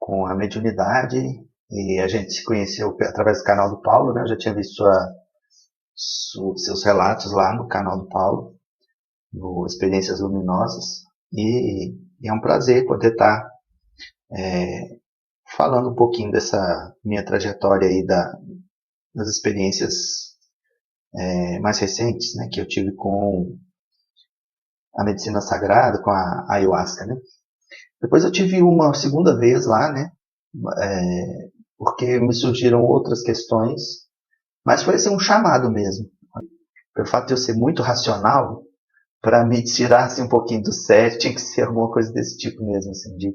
com a mediunidade, e a gente se conheceu através do canal do Paulo, né? Eu já tinha visto seus relatos lá no canal do Paulo, no Experiências Luminosas, e é um prazer poder estar falando um pouquinho dessa minha trajetória aí das experiências mais recentes, né, que eu tive com a medicina sagrada, com a ayahuasca, né. Depois eu tive uma segunda vez lá, né, porque me surgiram outras questões, mas foi assim, um chamado mesmo. Pelo fato de eu ser muito racional, para me tirar assim, um pouquinho do sério, tinha que ser alguma coisa desse tipo mesmo, assim, de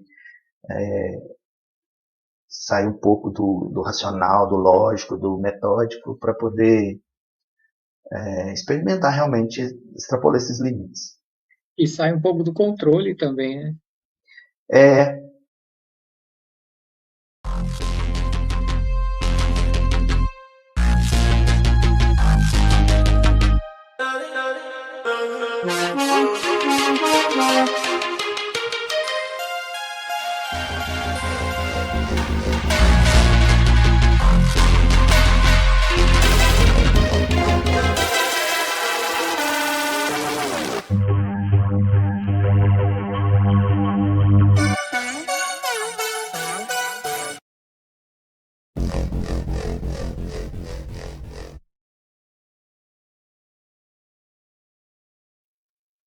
sair um pouco do racional, do lógico, do metódico, para poder experimentar realmente, extrapolar esses limites. E sai um pouco do controle também, né? É,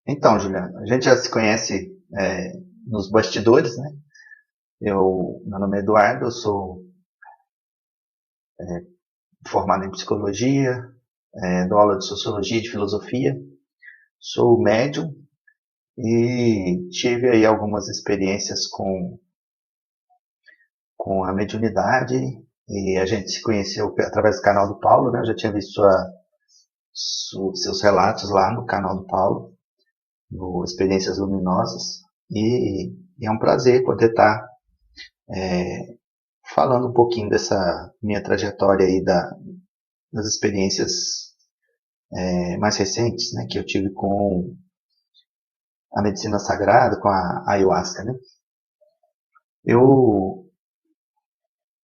então, Juliana, a gente já se conhece nos bastidores, né? Meu nome é Eduardo, eu sou formado em psicologia, dou aula de sociologia e de filosofia, sou médium e tive aí algumas experiências com a mediunidade, e a gente se conheceu através do canal do Paulo, né? Eu já tinha visto seus relatos lá no canal do Paulo, no Experiências Luminosas, e é um prazer poder estar falando um pouquinho dessa minha trajetória aí das experiências mais recentes, né, que eu tive com a medicina sagrada, com a ayahuasca, né. Eu,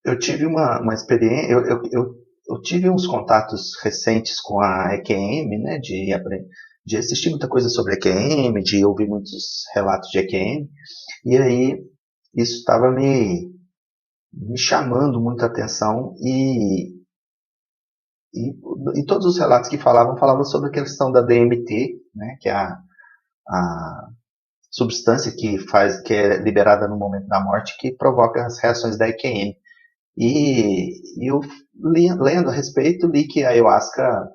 eu tive uma experiência, eu tive uns contatos recentes com a EQM, né, de assistir muita coisa sobre EQM, de ouvir muitos relatos de EQM, e aí isso estava me chamando muita atenção e todos os relatos que falavam sobre a questão da DMT, né, que é a substância que é liberada no momento da morte, que provoca as reações da EQM. E eu, lendo a respeito, li que a ayahuasca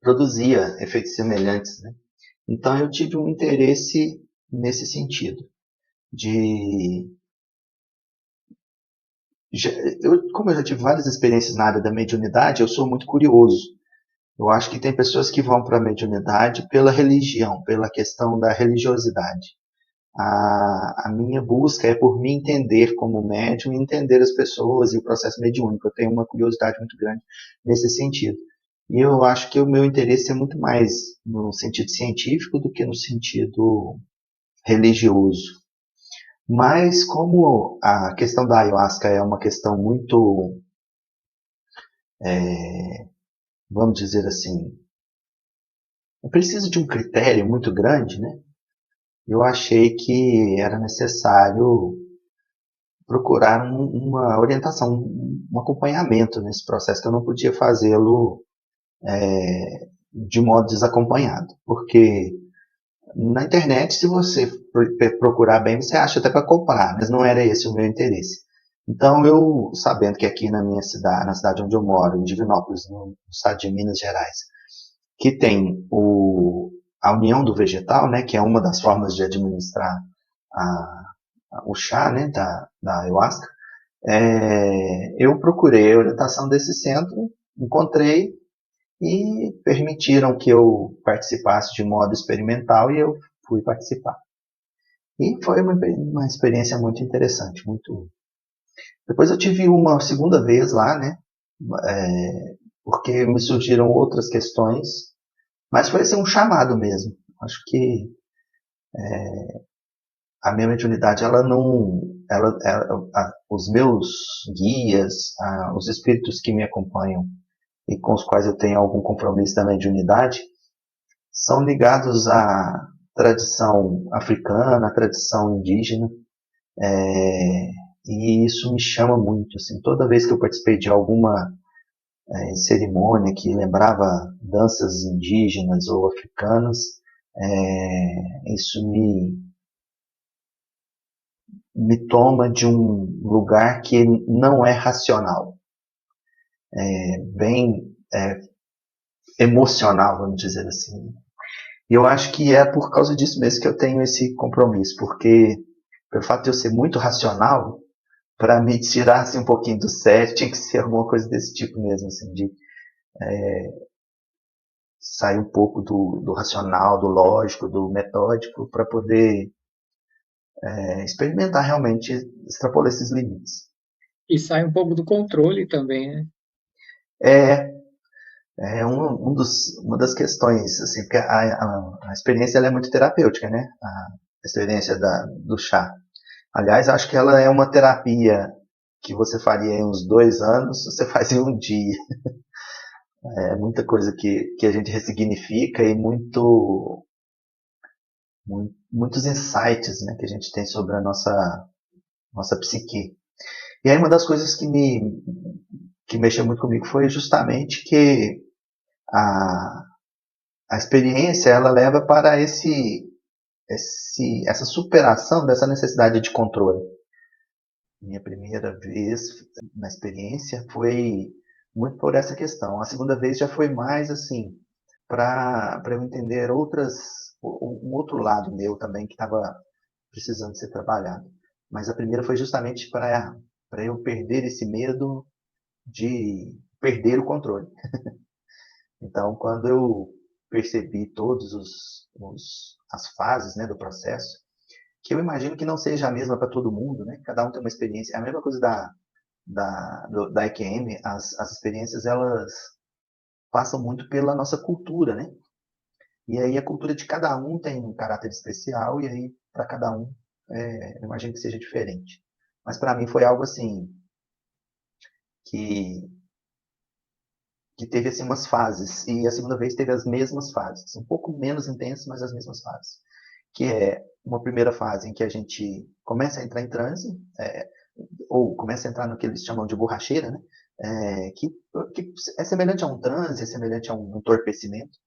produzia efeitos semelhantes, né? Então eu tive um interesse nesse sentido, de como eu já tive várias experiências na área da mediunidade, eu sou muito curioso. Eu acho que tem pessoas que vão para a mediunidade pela religião, pela questão da religiosidade. A minha busca é por me entender como médium e entender as pessoas e o processo mediúnico. Eu tenho uma curiosidade muito grande nesse sentido. E eu acho que o meu interesse é muito mais no sentido científico do que no sentido religioso. Mas como a questão da ayahuasca é uma questão muito, vamos dizer assim, precisa de um critério muito grande, né? Eu achei que era necessário procurar uma orientação, um acompanhamento nesse processo, que eu não podia fazê-lo de modo desacompanhado. Porque na internet, se você procurar bem, você acha até para comprar, mas não era esse o meu interesse. Então, eu, sabendo que aqui na minha cidade, na cidade onde eu moro, em Divinópolis, no estado de Minas Gerais, que tem a união do vegetal, né, que é uma das formas de administrar o chá, né, da ayahuasca, eu procurei a orientação desse centro, encontrei e permitiram que eu participasse de modo experimental e eu fui participar. E foi uma experiência muito interessante, muito. Depois eu tive uma segunda vez lá, né, porque me surgiram outras questões, mas foi assim, um chamado mesmo. Acho que a minha mediunidade, ela os meus guias, os espíritos que me acompanham e com os quais eu tenho algum compromisso também de unidade, são ligados à tradição africana, à tradição indígena, e isso me chama muito. Assim, toda vez que eu participei de alguma cerimônia que lembrava danças indígenas ou africanas, isso me toma de um lugar que não é racional, bem emocional, vamos dizer assim. E eu acho que é por causa disso mesmo que eu tenho esse compromisso, porque pelo fato de eu ser muito racional, para me tirar assim, um pouquinho do sério, tinha que ser alguma coisa desse tipo mesmo, assim, de sair um pouco do racional, do lógico, do metódico, para poder experimentar realmente, extrapolar esses limites. E sai um pouco do controle também, né? Uma das questões, assim, porque a experiência ela é muito terapêutica, né? A experiência do chá. Aliás, acho que ela é uma terapia que você faria em uns 2 anos, você faz em um dia. É muita coisa que a gente ressignifica e muitos insights, né, que a gente tem sobre a nossa psique. E aí uma das coisas que mexeu muito comigo foi justamente que a, a experiência ela leva para essa superação dessa necessidade de controle. Minha primeira vez na experiência foi muito por essa questão. A segunda vez já foi mais assim, para eu entender um outro lado meu também que estava precisando ser trabalhado. Mas a primeira foi justamente para eu perder esse medo de perder o controle. Então, quando eu percebi todas as fases, né, do processo, que eu imagino que não seja a mesma para todo mundo, né? Cada um tem uma experiência. É a mesma coisa da EQM, as experiências elas passam muito pela nossa cultura, né? E aí a cultura de cada um tem um caráter especial e aí para cada um eu imagino que seja diferente. Mas para mim foi algo assim que que teve assim umas fases e a segunda vez teve as mesmas fases, um pouco menos intensas, mas as mesmas fases. Que é uma primeira fase em que a gente começa a entrar em transe, ou começa a entrar no que eles chamam de borracheira, né? Que é semelhante a um transe, é semelhante a um entorpecimento.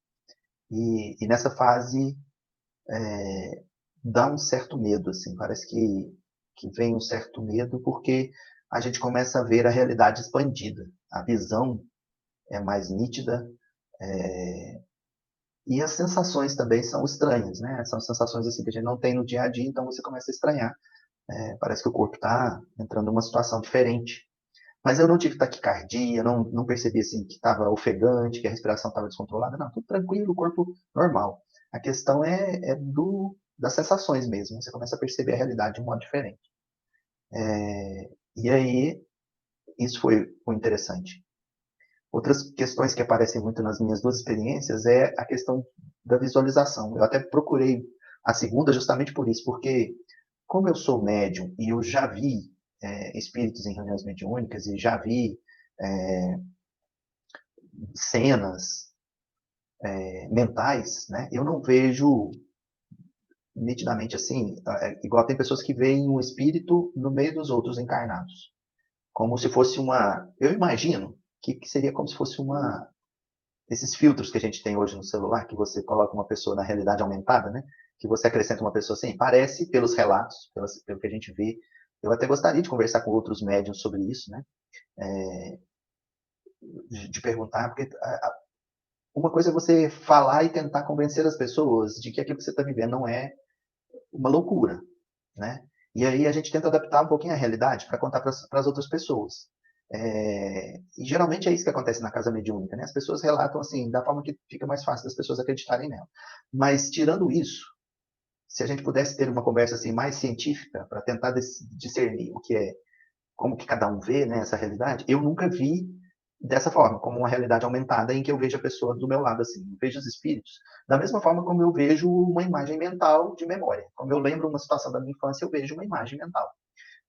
E nessa fase dá um certo medo, assim, parece que vem um certo medo porque a gente começa a ver a realidade expandida, a visão é mais nítida, e as sensações também são estranhas, né? São sensações assim que a gente não tem no dia a dia, então você começa a estranhar. Parece que o corpo está entrando numa situação diferente. Mas eu não tive taquicardia, não percebi assim, que estava ofegante, que a respiração estava descontrolada. Não, tudo tranquilo, o corpo normal. A questão é das sensações mesmo. Você começa a perceber a realidade de um modo diferente. E aí, isso foi o interessante. Outras questões que aparecem muito nas minhas duas experiências é a questão da visualização. Eu até procurei a segunda justamente por isso, porque como eu sou médium e eu já vi espíritos em reuniões mediúnicas e já vi cenas mentais, né? Eu não vejo nitidamente assim, igual tem pessoas que veem um espírito no meio dos outros encarnados, como se fosse eu imagino que seria como se fosse esses filtros que a gente tem hoje no celular, que você coloca uma pessoa na realidade aumentada, né? Que você acrescenta uma pessoa assim, parece pelos relatos, pelo que a gente vê. Eu até gostaria de conversar com outros médiums sobre isso, né? De perguntar, porque uma coisa é você falar e tentar convencer as pessoas de que aquilo que você está vivendo não é uma loucura, né? E aí a gente tenta adaptar um pouquinho a realidade para contar para as outras pessoas. E geralmente é isso que acontece na casa mediúnica, né? As pessoas relatam assim, da forma que fica mais fácil das pessoas acreditarem nela. Mas tirando isso, se a gente pudesse ter uma conversa assim mais científica para tentar discernir o que é, como que cada um vê, né, essa realidade, eu nunca vi dessa forma, como uma realidade aumentada em que eu vejo a pessoa do meu lado assim, eu vejo os espíritos da mesma forma como eu vejo uma imagem mental de memória. Como eu lembro uma situação da minha infância, eu vejo uma imagem mental.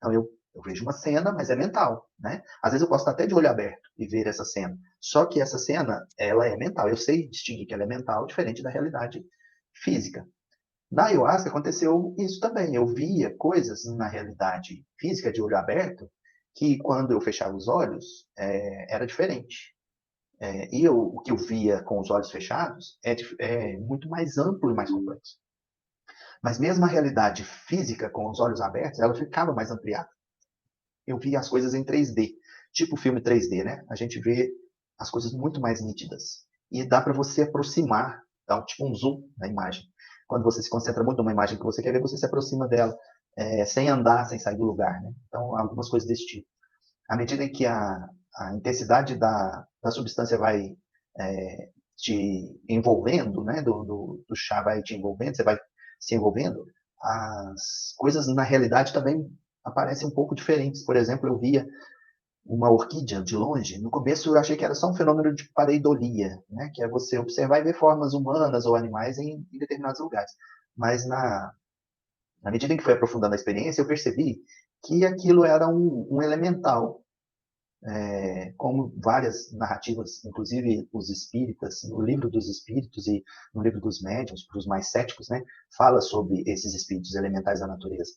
Então eu vejo uma cena, mas é mental, né? Às vezes eu posso estar até de olho aberto e ver essa cena. Só que essa cena, ela é mental. Eu sei distinguir que ela é mental, diferente da realidade física. Na ayahuasca aconteceu isso também. Eu via coisas na realidade física de olho aberto que quando eu fechava os olhos era diferente. O que eu via com os olhos fechados é muito mais amplo e mais complexo. Mas mesmo a realidade física com os olhos abertos, ela ficava mais ampliada. Eu via as coisas em 3D, tipo filme 3D, né? A gente vê as coisas muito mais nítidas. E dá para você aproximar, dá tipo um zoom na imagem. Quando você se concentra muito numa imagem que você quer ver, você se aproxima dela, sem andar, sem sair do lugar, né? Então, algumas coisas desse tipo. À medida em que a intensidade da substância vai te envolvendo, né? Do chá vai te envolvendo, você vai se envolvendo, as coisas na realidade também aparecem um pouco diferentes. Por exemplo, eu via uma orquídea de longe. No começo eu achei que era só um fenômeno de pareidolia, né? Que é você observar e ver formas humanas ou animais em determinados lugares. Mas na medida em que foi aprofundando a experiência, eu percebi que aquilo era um elemental, como várias narrativas, inclusive os espíritas, no livro dos espíritos e no livro dos médiuns, para os mais céticos, né, fala sobre esses espíritos elementais da natureza.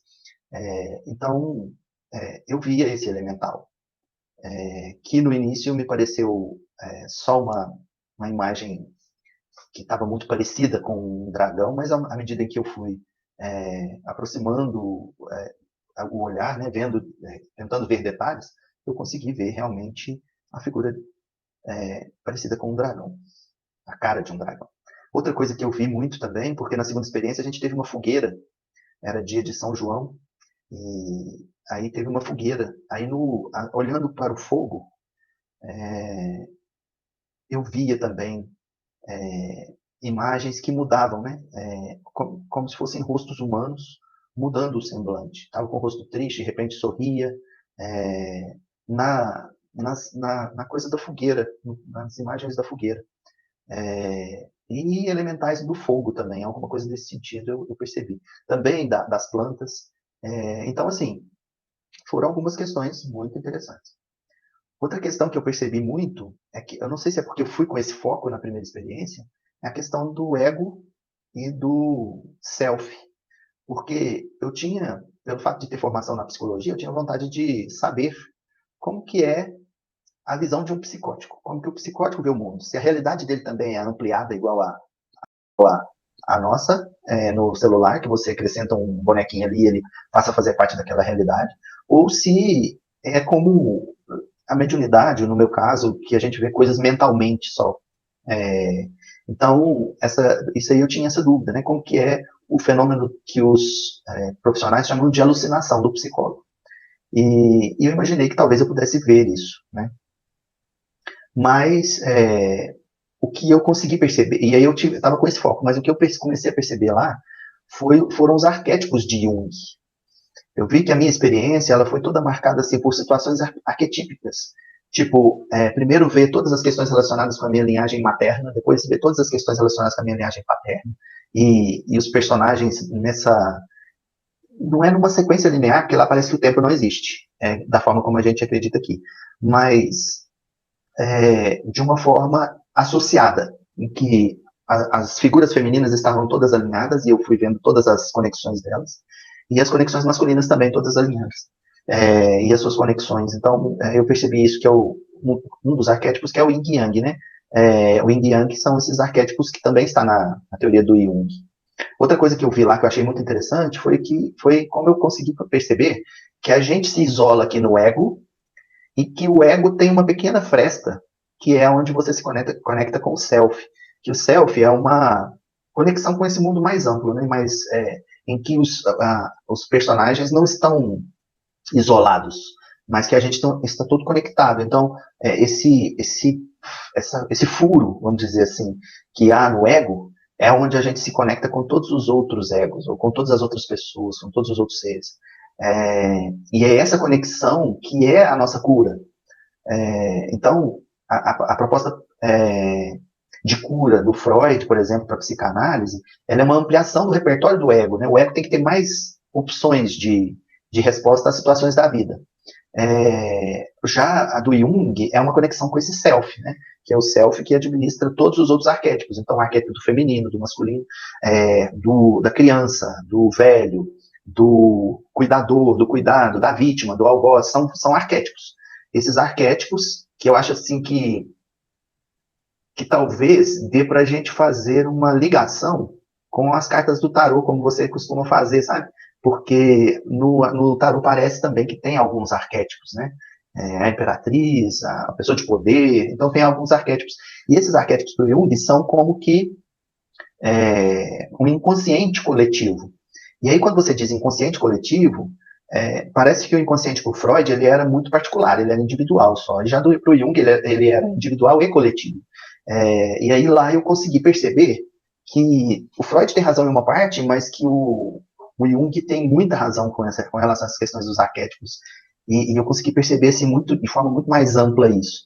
Então, eu via esse elemental, que no início me pareceu só uma imagem que estava muito parecida com um dragão, mas à medida em que eu fui aproximando o olhar, né, tentando ver detalhes, eu consegui ver realmente a figura parecida com um dragão, a cara de um dragão. Outra coisa que eu vi muito também, porque na segunda experiência a gente teve uma fogueira, era dia de São João, e aí teve uma fogueira. Aí, olhando para o fogo, eu via também imagens que mudavam, né? Como se fossem rostos humanos mudando o semblante. Estava com o rosto triste, de repente sorria. Na coisa da fogueira, nas imagens da fogueira. E elementais do fogo também, alguma coisa desse sentido eu percebi. Também das plantas. Então, assim, foram algumas questões muito interessantes. Outra questão que eu percebi muito é que, eu não sei se é porque eu fui com esse foco na primeira experiência, é a questão do ego e do self. Porque eu tinha, pelo fato de ter formação na psicologia, eu tinha vontade de saber como que é a visão de um psicótico, como que o psicótico vê o mundo, se a realidade dele também é ampliada igual a nossa, no celular, que você acrescenta um bonequinho ali e ele passa a fazer parte daquela realidade, ou se é como a mediunidade, no meu caso, que a gente vê coisas mentalmente só. Então, isso aí eu tinha essa dúvida, né? Como que é o fenômeno que os profissionais chamam de alucinação do psicólogo. E eu imaginei que talvez eu pudesse ver isso, né? Mas o que eu consegui perceber, e aí eu estava com esse foco, mas o que eu comecei a perceber lá foram os arquétipos de Jung. Eu vi que a minha experiência ela foi toda marcada assim, por situações arquetípicas. Tipo, primeiro ver todas as questões relacionadas com a minha linhagem materna, depois ver todas as questões relacionadas com a minha linhagem paterna. E os personagens nessa... Não é numa sequência linear, porque lá parece que o tempo não existe, da forma como a gente acredita aqui. Mas de uma forma associada, em que as figuras femininas estavam todas alinhadas e eu fui vendo todas as conexões delas, e as conexões masculinas também todas alinhadas, e as suas conexões. Então, eu percebi isso, que é um dos arquétipos, que é o Yin Yang, né? O Yin Yang são esses arquétipos que também está na teoria do Jung. Outra coisa que eu vi lá que eu achei muito interessante foi como eu consegui perceber que a gente se isola aqui no ego, e que o ego tem uma pequena fresta, que é onde você se conecta com o self. Que o self é uma conexão com esse mundo mais amplo, né? Mas em que os personagens não estão isolados, mas que a gente está todo conectado. Então, esse furo, vamos dizer assim, que há no ego, é onde a gente se conecta com todos os outros egos, ou com todas as outras pessoas, com todos os outros seres. E é essa conexão que é a nossa cura. Então, a proposta de cura do Freud, por exemplo, para a psicanálise, ela é uma ampliação do repertório do ego, né? O ego tem que ter mais opções de de resposta às situações da vida. Já a do Jung é uma conexão com esse self, né? Que é o self que administra todos os outros arquétipos. Então, o arquétipo do feminino, do masculino, da criança, do velho, do cuidador, do cuidado, da vítima, do algoz, são arquétipos. Esses arquétipos que eu acho assim que talvez dê para a gente fazer uma ligação com as cartas do tarô, como você costuma fazer, sabe? Porque no tarô parece também que tem alguns arquétipos, né? A imperatriz, a pessoa de poder, então tem alguns arquétipos. E esses arquétipos do Jung são como que um inconsciente coletivo. E aí, quando você diz inconsciente coletivo, parece que o inconsciente por Freud ele era muito particular, ele era individual só. E já para o Jung ele era individual e coletivo. E aí lá eu consegui perceber que o Freud tem razão em uma parte, mas que o Jung tem muita razão com relação às questões dos arquétipos. E eu consegui perceber assim, de forma muito mais ampla isso.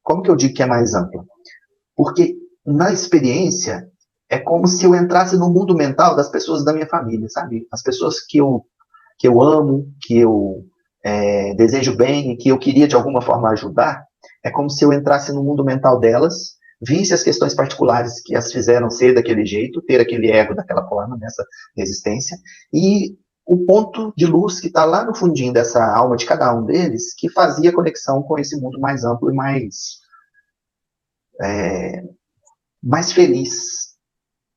Como que eu digo que é mais ampla? Porque na experiência é como se eu entrasse no mundo mental das pessoas da minha família, sabe? As pessoas que eu amo, que eu desejo bem e que eu queria de alguma forma ajudar, é como se eu entrasse no mundo mental delas, visse as questões particulares que as fizeram ser daquele jeito, ter aquele ego daquela forma, nessa resistência, e o ponto de luz que está lá no fundinho dessa alma de cada um deles, que fazia conexão com esse mundo mais amplo e mais feliz,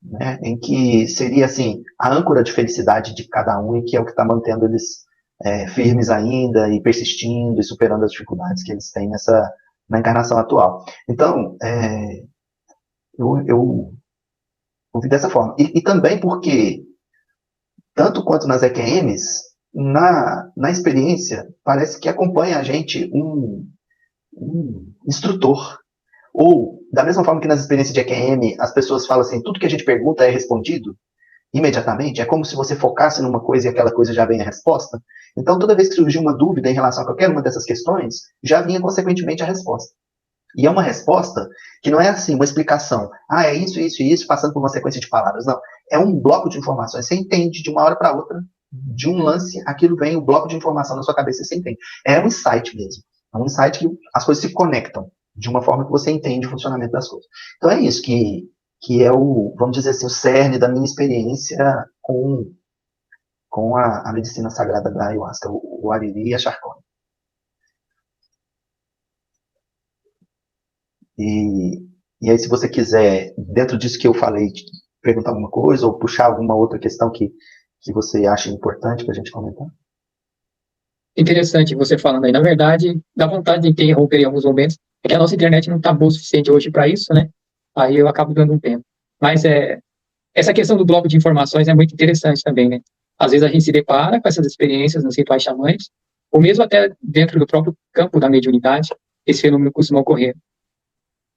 né? Em que seria assim a âncora de felicidade de cada um e que é o que está mantendo eles firmes ainda e persistindo e superando as dificuldades que eles têm na encarnação atual. Então, eu vi dessa forma. E também porque, tanto quanto nas EQMs, na experiência, parece que acompanha a gente um instrutor. Ou, da mesma forma que nas experiências de EQM, as pessoas falam assim, tudo que a gente pergunta é respondido imediatamente, é como se você focasse numa coisa e aquela coisa já vem a resposta. Então, toda vez que surgiu uma dúvida em relação a qualquer uma dessas questões, já vinha, consequentemente, a resposta. E é uma resposta que não é assim, uma explicação. É isso, isso e isso, passando por uma sequência de palavras. Não. É um bloco de informações. Você entende de uma hora para outra, de um lance, aquilo vem, o bloco de informação na sua cabeça, você entende. É um insight mesmo. É um insight que as coisas se conectam de uma forma que você entende o funcionamento das coisas. Então é isso que é vamos dizer assim, o cerne da minha experiência com a medicina sagrada da ayahuasca, o Ariri e a Charcone. E aí, se você quiser, dentro disso que eu falei, perguntar alguma coisa ou puxar alguma outra questão que você acha importante para a gente comentar. Interessante você falando aí. Na verdade, dá vontade de interromper em alguns momentos, é que a nossa internet não está boa o suficiente hoje para isso, né? Aí eu acabo dando um tempo. Mas essa questão do bloco de informações é muito interessante também, né? Às vezes a gente se depara com essas experiências nos rituais xamânicos, ou mesmo até dentro do próprio campo da mediunidade, esse fenômeno costuma ocorrer.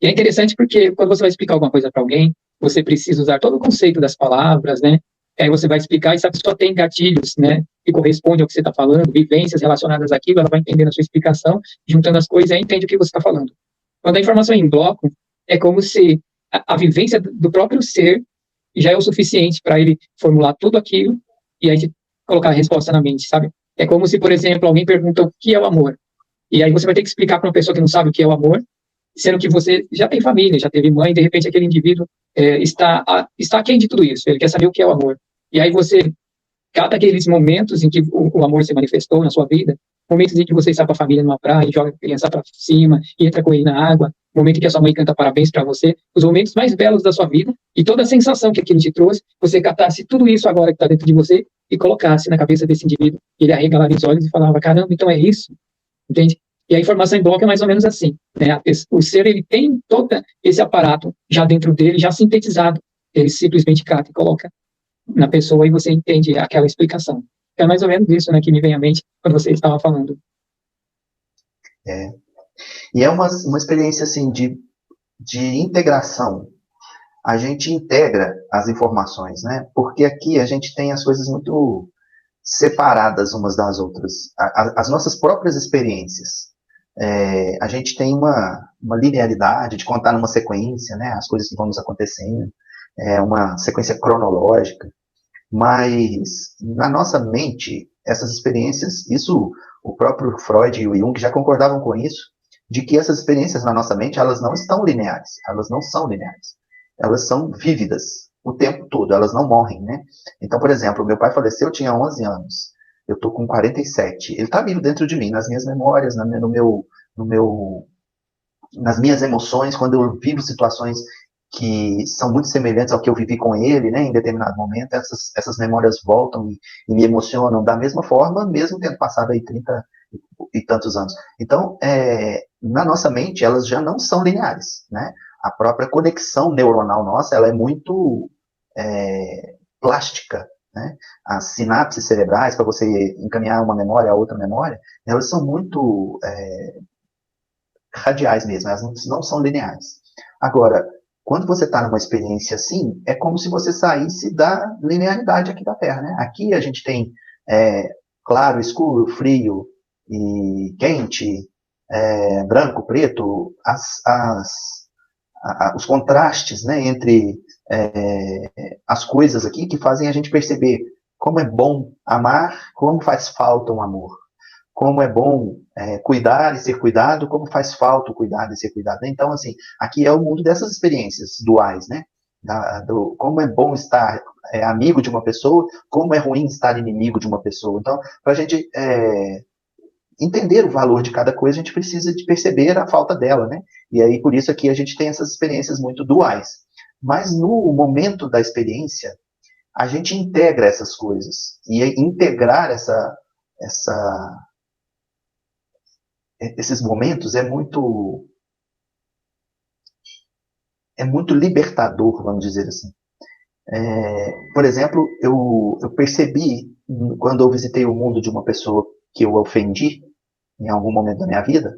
E é interessante porque quando você vai explicar alguma coisa para alguém, você precisa usar todo o conceito das palavras, né? Aí você vai explicar e se a pessoa tem gatilhos, né, que correspondem ao que você está falando, vivências relacionadas àquilo, ela vai entendendo a sua explicação, juntando as coisas e aí entende o que você está falando. Quando a informação é em bloco, é como se a vivência do próprio ser já é o suficiente para ele formular tudo aquilo e aí colocar a resposta na mente, sabe? É como se, por exemplo, alguém pergunta o que é o amor. E aí você vai ter que explicar para uma pessoa que não sabe o que é o amor, sendo que você já tem família, já teve mãe, e de repente aquele indivíduo está aquém de tudo isso, ele quer saber o que é o amor. E aí você, cada aqueles momentos em que o amor se manifestou na sua vida, momentos em que você está com a família numa praia, joga a criança para cima, e entra com ele na água, momento em que a sua mãe canta parabéns para você, os momentos mais belos da sua vida, e toda a sensação que aquilo te trouxe, você catasse tudo isso agora que está dentro de você, e colocasse na cabeça desse indivíduo, ele arregalava os olhos e falava, caramba, então é isso, entende? E a informação em bloco é mais ou menos assim, né? O ser, ele tem todo esse aparato já dentro dele, já sintetizado, ele simplesmente cata e coloca na pessoa e você entende aquela explicação. É mais ou menos isso, né, que me vem à mente quando você estava falando. E é uma experiência assim de integração. A gente integra as informações, né? Porque aqui a gente tem as coisas muito separadas umas das outras. As nossas próprias experiências. A gente tem uma linearidade de contar numa sequência, né? As coisas que vão nos acontecendo. Uma sequência cronológica. Mas na nossa mente essas experiências, isso o próprio Freud e o Jung já concordavam com isso, de que essas experiências na nossa mente, elas não estão lineares, elas não são lineares, elas são vívidas o tempo todo, elas não morrem, né? Então, por exemplo, meu pai faleceu, eu tinha 11 anos, eu estou com 47, ele está vivo dentro de mim, nas minhas memórias, no meu, nas minhas emoções, quando eu vivo situações que são muito semelhantes ao que eu vivi com ele, né, em determinado momento, essas memórias voltam e me emocionam da mesma forma, mesmo tendo passado aí 30 e tantos anos. Então, na nossa mente, elas já não são lineares, né? A própria conexão neuronal nossa, ela é muito plástica, né? As sinapses cerebrais, para você encaminhar uma memória a outra memória, elas são muito radiais mesmo, elas não são lineares. Agora, quando você está numa experiência assim, é como se você saísse da linearidade aqui da Terra, né? Aqui a gente tem claro, escuro, frio e quente, branco, preto, os contrastes, né, entre as coisas aqui que fazem a gente perceber como é bom amar, como faz falta um amor. Como é bom cuidar e ser cuidado, como faz falta o cuidado e ser cuidado. Então, assim, aqui é o mundo dessas experiências duais, né? Como é bom estar amigo de uma pessoa, como é ruim estar inimigo de uma pessoa. Então, para a gente entender o valor de cada coisa, a gente precisa de perceber a falta dela, né? E aí, por isso aqui a gente tem essas experiências muito duais. Mas no momento da experiência, a gente integra essas coisas. E integrar esses momentos é muito libertador, vamos dizer assim. Por exemplo, eu percebi, quando eu visitei o mundo de uma pessoa que eu ofendi, em algum momento da minha vida,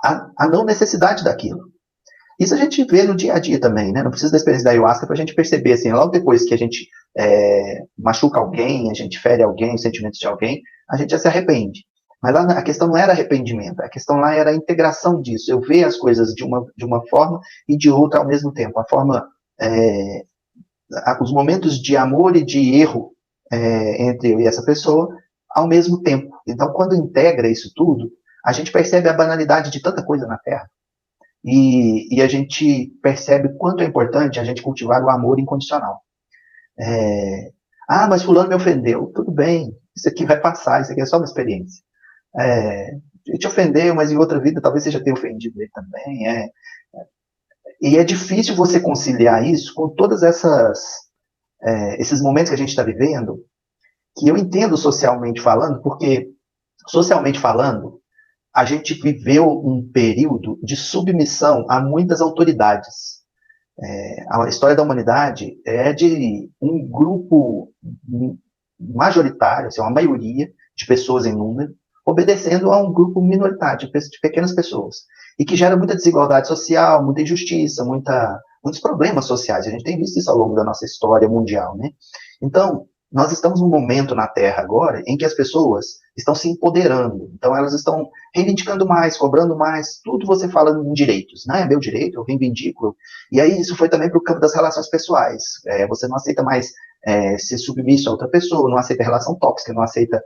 a não necessidade daquilo. Isso a gente vê no dia a dia também, né? Não precisa da experiência da ayahuasca para a gente perceber, assim, logo depois que a gente machuca alguém, a gente fere alguém, os sentimentos de alguém, a gente já se arrepende. Mas lá a questão não era arrependimento, a questão lá era a integração disso. Eu ver as coisas de uma forma e de outra ao mesmo tempo. A forma, os momentos de amor e de erro entre eu e essa pessoa ao mesmo tempo. Então, quando integra isso tudo, a gente percebe a banalidade de tanta coisa na Terra. E a gente percebe o quanto é importante a gente cultivar o amor incondicional. Mas fulano me ofendeu. Tudo bem, isso aqui vai passar, isso aqui é só uma experiência. Ele te ofendeu, mas em outra vida talvez você já tenha ofendido ele também. E é difícil você conciliar isso com todas esses momentos que a gente está vivendo, que eu entendo socialmente falando, porque socialmente falando, a gente viveu um período de submissão a muitas autoridades. A história da humanidade é de um grupo majoritário, assim, uma maioria de pessoas em número, obedecendo a um grupo minoritário de pequenas pessoas. E que gera muita desigualdade social, muita injustiça, muitos problemas sociais. A gente tem visto isso ao longo da nossa história mundial, né? Então, nós estamos num momento na Terra agora em que as pessoas estão se empoderando. Então, elas estão reivindicando mais, cobrando mais. Tudo você fala em direitos, né? É meu direito, eu reivindico. E aí, isso foi também para o campo das relações pessoais. Você não aceita mais ser submisso a outra pessoa, não aceita relação tóxica, não aceita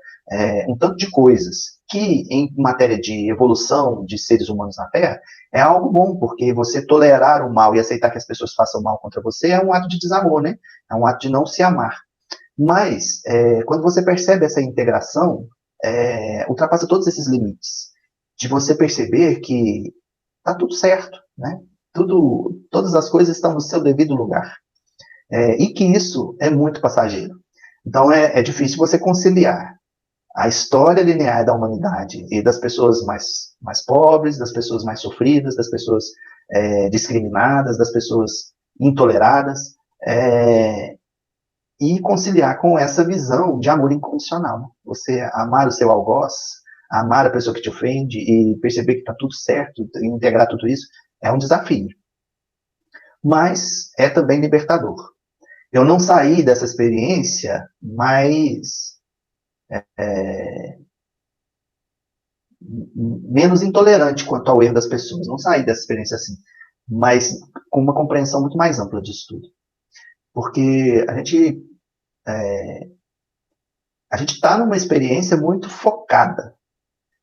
um tanto de coisas que, em matéria de evolução de seres humanos na Terra, é algo bom, porque você tolerar o mal e aceitar que as pessoas façam mal contra você é um ato de desamor, né? É um ato de não se amar. Mas, quando você percebe essa integração, ultrapassa todos esses limites. De você perceber que está tudo certo, né? Todas as coisas estão no seu devido lugar. E que isso é muito passageiro. Então, é difícil você conciliar a história linear da humanidade e das pessoas mais pobres, das pessoas mais sofridas, das pessoas discriminadas, das pessoas intoleradas, e conciliar com essa visão de amor incondicional. Você amar o seu algoz, amar a pessoa que te ofende e perceber que está tudo certo, integrar tudo isso, é um desafio. Mas é também libertador. Eu não saí dessa experiência, mas menos intolerante quanto ao erro das pessoas. Não saí dessa experiência assim, mas com uma compreensão muito mais ampla disso tudo. Porque a A gente está numa experiência muito focada.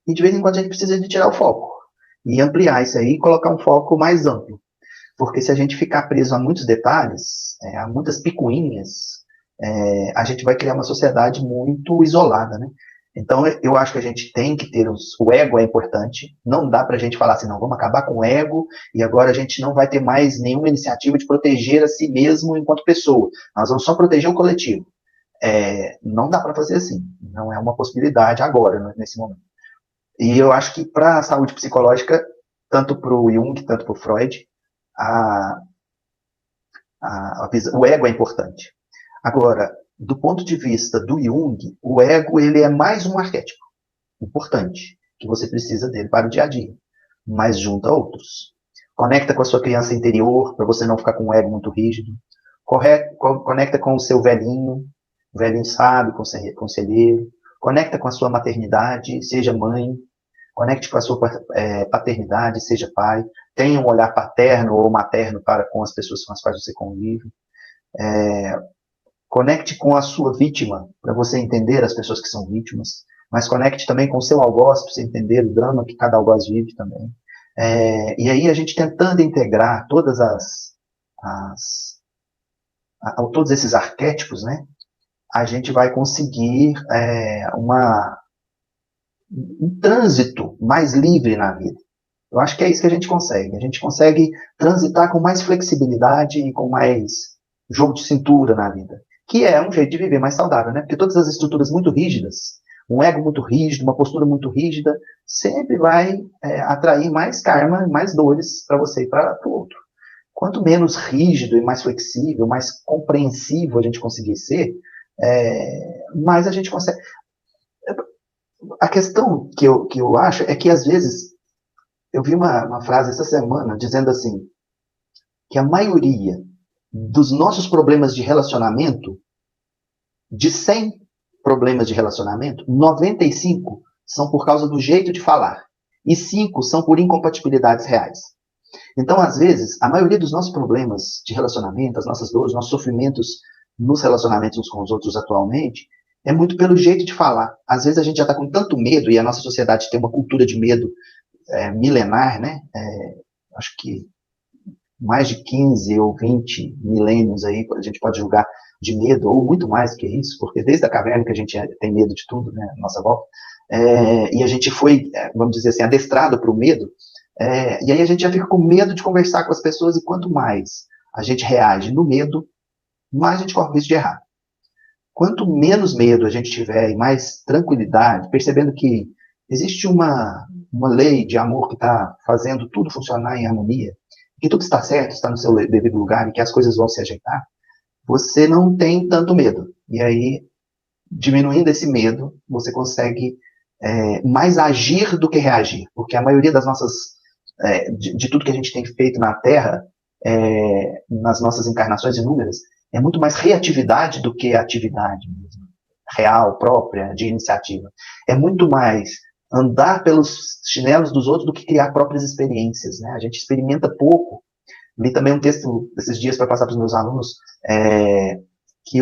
E de vez em quando a gente precisa de tirar o foco. E ampliar isso aí e colocar um foco mais amplo. Porque se a gente ficar preso a muitos detalhes, a muitas picuinhas, a gente vai criar uma sociedade muito isolada, né? Então, eu acho que a gente tem que ter o ego é importante. Não dá para a gente falar assim, não, vamos acabar com o ego e agora a gente não vai ter mais nenhuma iniciativa de proteger a si mesmo enquanto pessoa. Nós vamos só proteger o coletivo. Não dá para fazer assim. Não é uma possibilidade agora, nesse momento. E eu acho que para a saúde psicológica, tanto para o Jung, tanto para o Freud, o ego é importante. Agora, do ponto de vista do Jung, o ego ele é mais um arquétipo importante, que você precisa dele para o dia a dia, mas junta outros. Conecta com a sua criança interior, para você não ficar com o ego muito rígido. Conecta com o seu velhinho sábio, conselheiro. Conecta com a sua maternidade, seja mãe. Conecte com a sua paternidade, seja pai. Tenha um olhar paterno ou materno para com as pessoas com as quais você convive. Conecte com a sua vítima, para você entender as pessoas que são vítimas. Mas conecte também com o seu algoz, para você entender o drama que cada algoz vive também. E aí a gente tentando integrar todos esses arquétipos, né? A gente vai conseguir um trânsito mais livre na vida. Eu acho que é isso que a gente consegue. A gente consegue transitar com mais flexibilidade e com mais jogo de cintura na vida. Que é um jeito de viver mais saudável, né? Porque todas as estruturas muito rígidas, um ego muito rígido, uma postura muito rígida, sempre vai atrair mais karma, mais dores para você e para o outro. Quanto menos rígido e mais flexível, mais compreensivo a gente conseguir ser, mais a gente consegue. A questão que eu acho é que, às vezes, eu vi uma frase essa semana dizendo assim, que a maioria dos nossos problemas de relacionamento, de 100 problemas de relacionamento, 95 são por causa do jeito de falar e 5 são por incompatibilidades reais. Então, às vezes, a maioria dos nossos problemas de relacionamento, as nossas dores, nossos sofrimentos nos relacionamentos uns com os outros atualmente, é muito pelo jeito de falar. Às vezes a gente já está com tanto medo, e a nossa sociedade tem uma cultura de medo milenar, né? Acho que mais de 15 ou 20 milênios aí, a gente pode julgar de medo, ou muito mais que isso, porque desde a caverna que a gente tem medo de tudo, né, à nossa volta, e a gente foi, vamos dizer assim, adestrado para o medo, e aí a gente já fica com medo de conversar com as pessoas, e quanto mais a gente reage no medo, mais a gente corre o risco de errar. Quanto menos medo a gente tiver e mais tranquilidade, percebendo que existe uma lei de amor que está fazendo tudo funcionar em harmonia, que tudo está certo, está no seu devido lugar e que as coisas vão se ajeitar, você não tem tanto medo. E aí, diminuindo esse medo, você consegue mais agir do que reagir. Porque a maioria das nossas, de tudo que a gente tem feito na Terra, nas nossas encarnações inúmeras, é muito mais reatividade do que atividade mesmo, real, própria, de iniciativa. É muito mais andar pelos chinelos dos outros do que criar próprias experiências, né? A gente experimenta pouco. Li também um texto esses dias para passar para os meus alunos, que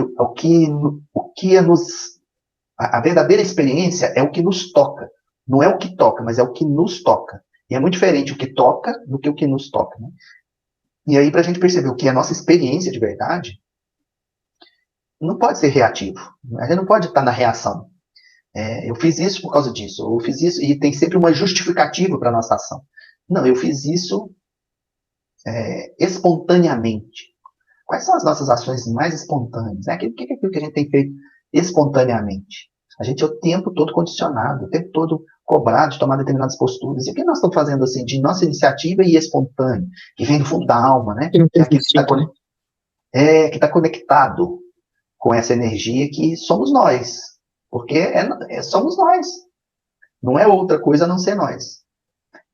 a verdadeira experiência é o que nos toca. Não é o que toca, mas é o que nos toca. E é muito diferente o que toca do que o que nos toca, né? E aí, para a gente perceber o que é a nossa experiência de verdade, não pode ser reativo. A gente não pode estar na reação. Eu fiz isso por causa disso. Eu fiz isso, e tem sempre uma justificativa para a nossa ação. Não, eu fiz isso espontaneamente. Quais são as nossas ações mais espontâneas? O que é aquilo que a gente tem feito espontaneamente? A gente é o tempo todo condicionado, o tempo todo cobrado de tomar determinadas posturas. E o que nós estamos fazendo assim de nossa iniciativa e espontânea, que vem do fundo da alma, né? Que não Que tem é aquilo instinto, né? que está conectado com essa energia que somos nós. Porque somos nós. Não é outra coisa a não ser nós.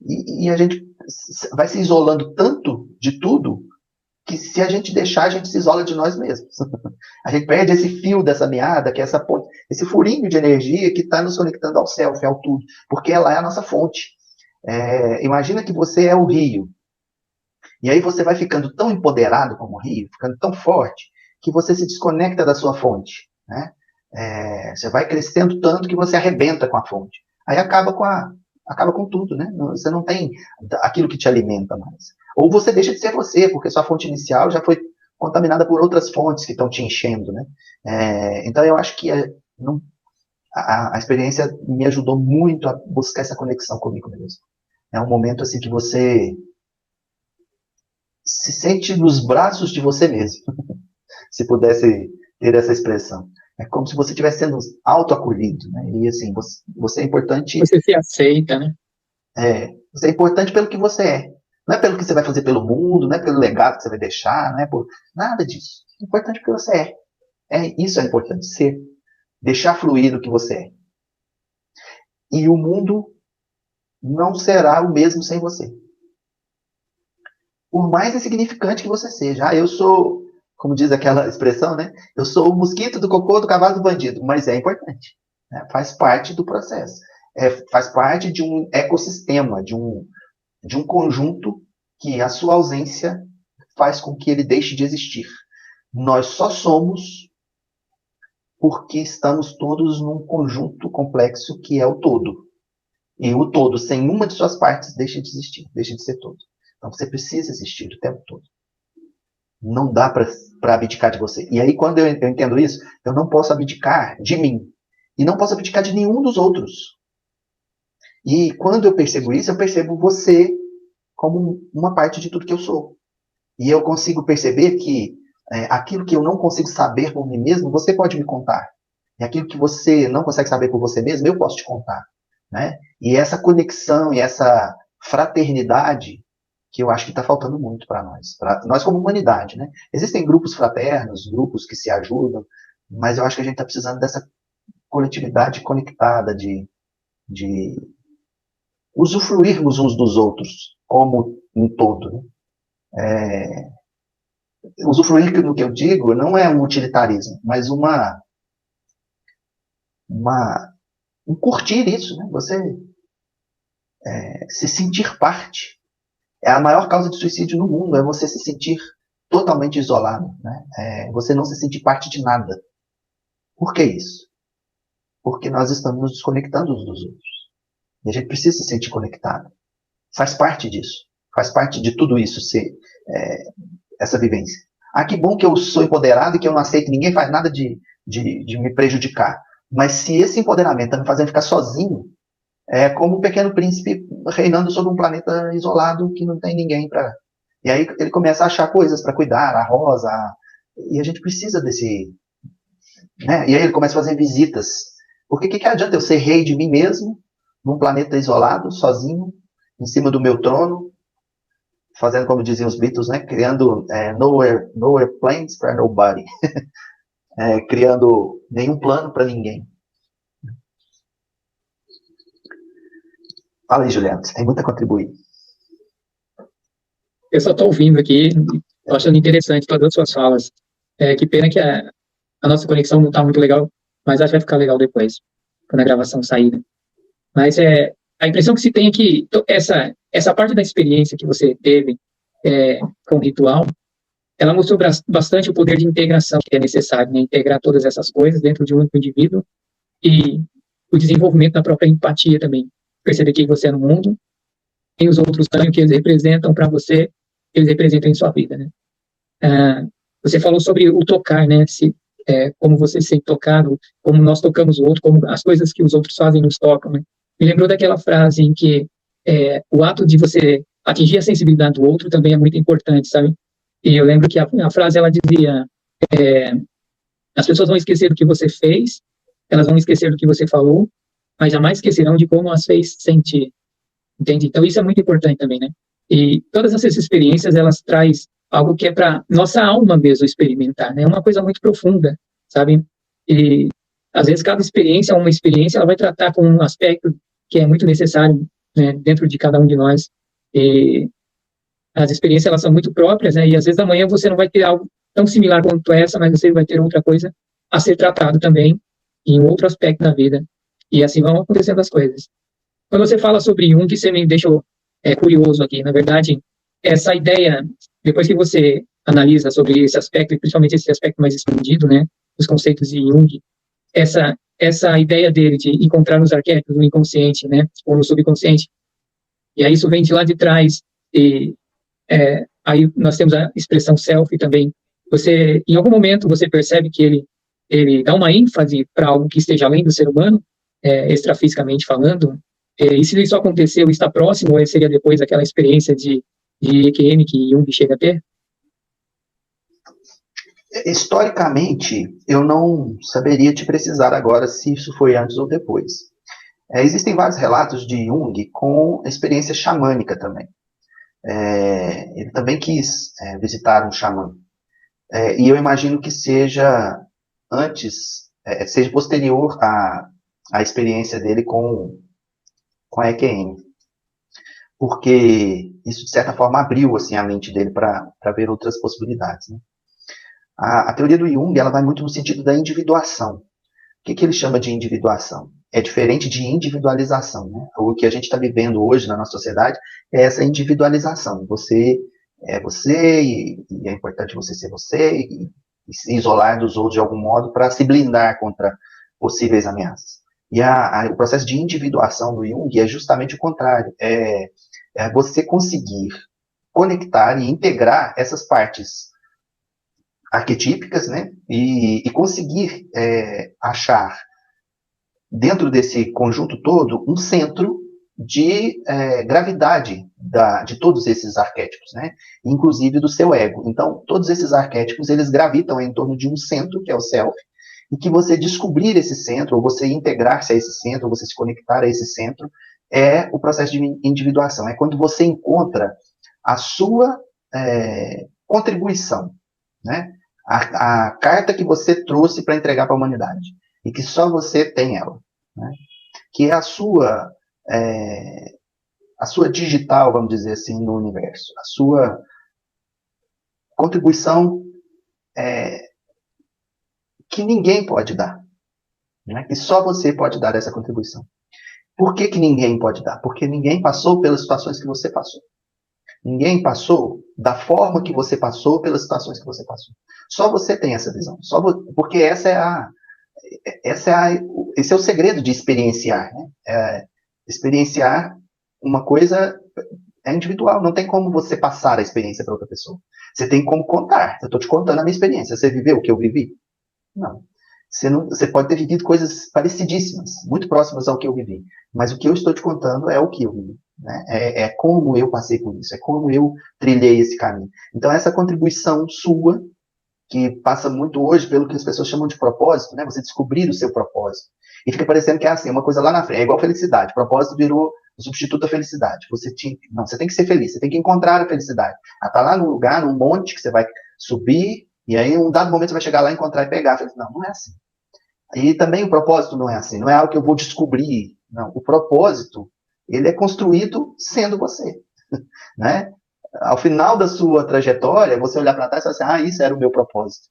E a gente vai se isolando tanto de tudo que, se a gente deixar, a gente se isola de nós mesmos. A gente perde esse fio dessa meada, que é essa ponte, esse furinho de energia que está nos conectando ao self, ao tudo, porque ela é a nossa fonte. Imagina que você é o rio, e aí você vai ficando tão empoderado como o rio, ficando tão forte, que você se desconecta da sua fonte, né? Você vai crescendo tanto que você arrebenta com a fonte. Aí acaba com tudo, né? Você não tem aquilo que te alimenta mais. Ou você deixa de ser você, porque sua fonte inicial já foi contaminada por outras fontes que estão te enchendo, né? Então eu acho que a experiência me ajudou muito a buscar essa conexão comigo mesmo. É um momento assim que você se sente nos braços de você mesmo, se pudesse ter essa expressão. É como se você estivesse sendo autoacolhido, né? E assim, você é importante. Você se aceita, né? Você é importante pelo que você é. Não é pelo que você vai fazer pelo mundo, não é pelo legado que você vai deixar, não é por nada disso. É importante porque você é. Isso é importante, ser. Deixar fluir o que você é. E o mundo não será o mesmo sem você. Por mais insignificante que você seja. Eu sou, como diz aquela expressão, né? Eu sou o mosquito do cocô do cavalo do bandido. Mas é importante. Né? Faz parte do processo. Faz parte de um ecossistema, de um conjunto que a sua ausência faz com que ele deixe de existir. Nós só somos porque estamos todos num conjunto complexo que é o todo. E o todo, sem uma de suas partes, deixa de existir, deixa de ser todo. Então você precisa existir o tempo todo. Não dá para abdicar de você. E aí, quando eu entendo isso, eu não posso abdicar de mim. E não posso abdicar de nenhum dos outros. E quando eu percebo isso, eu percebo você como uma parte de tudo que eu sou. E eu consigo perceber que aquilo que eu não consigo saber por mim mesmo, você pode me contar. E aquilo que você não consegue saber por você mesmo, eu posso te contar. Né? E essa conexão e essa fraternidade que eu acho que está faltando muito para nós como humanidade. Né? Existem grupos fraternos, grupos que se ajudam, mas eu acho que a gente está precisando dessa coletividade conectada, de usufruirmos uns dos outros como um todo. Né? Usufruir no que eu digo não é um utilitarismo, mas um curtir isso, né? Você se sentir parte. A maior causa de suicídio no mundo é você se sentir totalmente isolado, né? Você não se sentir parte de nada. Por que isso? Porque nós estamos nos desconectando uns dos outros. E a gente precisa se sentir conectado. Faz parte disso. Faz parte de tudo isso, essa vivência. Que bom que eu sou empoderado e que eu não aceito ninguém faz nada de me prejudicar. Mas se esse empoderamento está me fazendo ficar sozinho, é como o Pequeno Príncipe reinando sobre um planeta isolado que não tem ninguém para... E aí ele começa a achar coisas para cuidar, a Rosa, e a gente precisa desse... Né? E aí ele começa a fazer visitas. Porque que adianta eu ser rei de mim mesmo, num planeta isolado, sozinho, em cima do meu trono, fazendo como diziam os Beatles, né? Criando nowhere plans for nobody. Criando nenhum plano para ninguém. Fala aí, Juliano, você tem muito a contribuir. Eu só estou ouvindo aqui, estou achando interessante todas as suas falas. Que pena que a nossa conexão não está muito legal, mas acho que vai ficar legal depois, quando a gravação sair. Né? Mas a impressão que se tem é que essa parte da experiência que você teve com o ritual, ela mostrou bastante o poder de integração que é necessário, né? Integrar todas essas coisas dentro de um único indivíduo e o desenvolvimento da própria empatia também. Perceber que você é no mundo, tem os outros também, que eles representam para você, eles representam em sua vida, né? Você falou sobre o tocar, né? Como você se sente tocado, como nós tocamos o outro, como as coisas que os outros fazem nos tocam, né? Me lembrou daquela frase em que o ato de você atingir a sensibilidade do outro também é muito importante, sabe? E eu lembro que a frase, ela dizia, as pessoas vão esquecer do que você fez, elas vão esquecer do que você falou, mas jamais esquecerão de como as fez sentir, entende? Então isso é muito importante também, né? E todas essas experiências, elas trazem algo que é para nossa alma mesmo experimentar, né? É uma coisa muito profunda, sabe? E às vezes cada experiência, uma experiência, ela vai tratar com um aspecto que é muito necessário, né, dentro de cada um de nós. E as experiências, elas são muito próprias, né? E às vezes amanhã você não vai ter algo tão similar quanto essa, mas você vai ter outra coisa a ser tratado também em outro aspecto da vida. E assim vão acontecendo as coisas. Quando você fala sobre Jung, você me deixou curioso aqui. Na verdade, essa ideia, depois que você analisa sobre esse aspecto, e principalmente esse aspecto mais expandido, né, os conceitos de Jung, essa ideia dele de encontrar nos arquétipos no inconsciente, né, ou no subconsciente. E aí isso vem de lá de trás. E aí nós temos a expressão self também. Você, em algum momento, você percebe que ele dá uma ênfase para algo que esteja além do ser humano, extrafisicamente falando. E se isso aconteceu, está próximo, ou seria depois daquela experiência de EQM que Jung chega a ter? Historicamente, eu não saberia te precisar agora se isso foi antes ou depois. Existem vários relatos de Jung com experiência xamânica também. Ele também quis visitar um xamã. E eu imagino que seja antes, seja posterior à experiência dele com a EQM. Porque isso, de certa forma, abriu assim, a mente dele para ver outras possibilidades. Né? A teoria do Jung ela vai muito no sentido da individuação. O que ele chama de individuação? É diferente de individualização. Né? O que a gente está vivendo hoje na nossa sociedade é essa individualização. Você é você e é importante você ser você e se isolar dos outros de algum modo para se blindar contra possíveis ameaças. E o processo de individuação do Jung é justamente o contrário. É você conseguir conectar e integrar essas partes arquetípicas, né? E conseguir achar dentro desse conjunto todo um centro de gravidade de todos esses arquétipos, né? Inclusive do seu ego. Então, todos esses arquétipos, eles gravitam em torno de um centro, que é o self, e que você descobrir esse centro, ou você integrar-se a esse centro, ou você se conectar a esse centro, é o processo de individuação. É quando você encontra a sua contribuição, né? A carta que você trouxe para entregar para a humanidade, e que só você tem ela, né? Que é a sua digital, vamos dizer assim, no universo, a sua contribuição que ninguém pode dar, né? Que só você pode dar essa contribuição. Por que ninguém pode dar? Porque ninguém passou pelas situações que você passou. Ninguém passou da forma que você passou pelas situações que você passou. Só você tem essa visão. Porque esse é o segredo de experienciar. Né? Experienciar uma coisa é individual. Não tem como você passar a experiência para outra pessoa. Você tem como contar. Eu estou te contando a minha experiência. Você viveu o que eu vivi? Não. Você pode ter vivido coisas parecidíssimas, muito próximas ao que eu vivi. Mas o que eu estou te contando é o que eu vivi. Né? É como eu passei por isso, é como eu trilhei esse caminho. Então, essa contribuição sua, que passa muito hoje pelo que as pessoas chamam de propósito, né? Você descobrir o seu propósito. E fica parecendo que é assim, uma coisa lá na frente. É igual felicidade. Propósito virou o substituto da felicidade. Você tem que ser feliz, você tem que encontrar a felicidade. Ela está lá num lugar, num monte que você vai subir, e aí, em um dado momento, você vai chegar lá, encontrar e pegar. Não, não é assim. E também o propósito não é assim. Não é algo que eu vou descobrir. Não. O propósito, ele é construído sendo você. Né? Ao final da sua trajetória, você olhar para trás e falar assim, isso era o meu propósito.